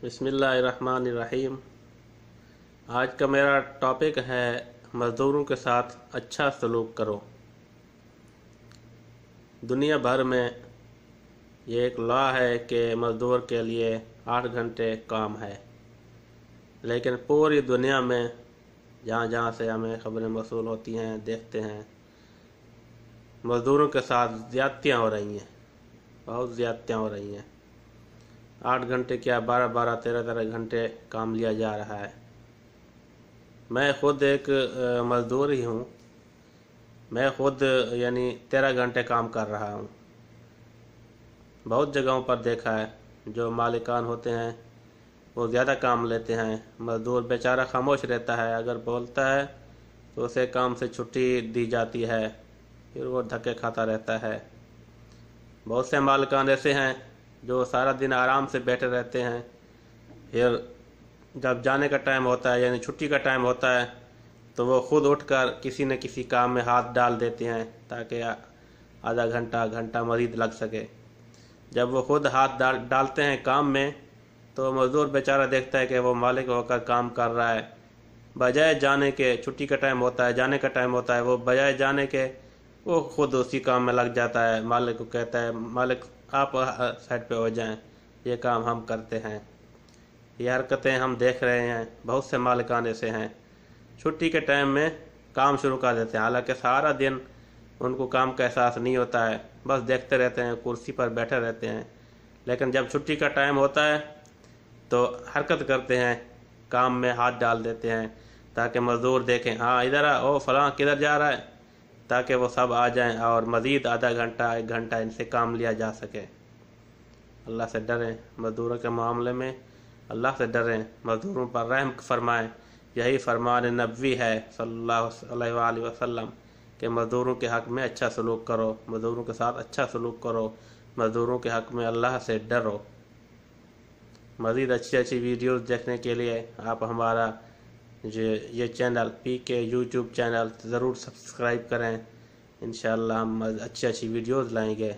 बिस्मिल्लाहिर्रहमानिर्रहीम। आज का मेरा टॉपिक है मज़दूरों के साथ अच्छा सलूक करो। दुनिया भर में ये एक लॉ है कि मज़दूर के लिए 8 घंटे काम है, लेकिन पूरी दुनिया में जहाँ जहाँ से हमें खबरें मौसूल होती हैं, देखते हैं मज़दूरों के साथ ज़्यादतियाँ हो रही हैं, बहुत ज़्यादतियाँ हो रही हैं। 8 घंटे क्या 12-12, 13-13 घंटे काम लिया जा रहा है। मैं ख़ुद एक मज़दूर ही हूँ। मैं ख़ुद यानी 13 घंटे काम कर रहा हूँ। बहुत जगहों पर देखा है, जो मालिकान होते हैं वो ज़्यादा काम लेते हैं, मज़दूर बेचारा खामोश रहता है। अगर बोलता है तो उसे काम से छुट्टी दी जाती है, फिर वो धक्के खाता रहता है। बहुत से मालिकान ऐसे हैं जो सारा दिन आराम से बैठे रहते हैं, फिर जब जाने का टाइम होता है यानी छुट्टी का टाइम होता है तो वो ख़ुद उठकर किसी न किसी काम में हाथ डाल देते हैं ताकि आधा घंटा घंटा मज़ीद लग सके। जब वो ख़ुद हाथ डालते हैं काम में तो मज़दूर बेचारा देखता है कि वो मालिक होकर काम कर रहा है, बजाय जाने के छुट्टी का टाइम होता है, जाने का टाइम होता है, वो बजाय जाने के वो ख़ुद उसी काम में लग जाता है। मालिक को कहता है, मालिक आप साइड पे हो जाएं, ये काम हम करते हैं। ये हरकतें हम देख रहे हैं, बहुत से मालिकान ऐसे हैं छुट्टी के टाइम में काम शुरू कर देते हैं, हालांकि सारा दिन उनको काम का एहसास नहीं होता है, बस देखते रहते हैं, कुर्सी पर बैठे रहते हैं। लेकिन जब छुट्टी का टाइम होता है तो हरकत करते हैं, काम में हाथ डाल देते हैं ताकि मज़दूर देखें, हाँ इधर आ, ओ फलां किधर जा रहा है, ताकि वो सब आ जाएं और मज़ीद आधा घंटा 1 घंटा इनसे काम लिया जा सके। अल्लाह से डरें, मज़दूरों के मामले में अल्लाह से डरें, मज़दूरों पर रहम फरमाएं। यही फरमान नबवी है सल्लल्लाहु अलैहि वसल्लम कि मज़दूरों के हक़ में अच्छा सलूक करो, मज़दूरों के साथ अच्छा सलूक करो, मज़दूरों के हक़ में अल्लाह से डरो। मज़ीद अच्छी अच्छी वीडियोस देखने के लिए आप हमारा ये चैनल PK यूट्यूब चैनल ज़रूर सब्सक्राइब करें। इंशाअल्लाह हम अच्छी अच्छी वीडियोस लाएंगे।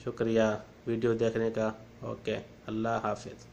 शुक्रिया वीडियो देखने का। ओके, अल्लाह हाफ़िज़।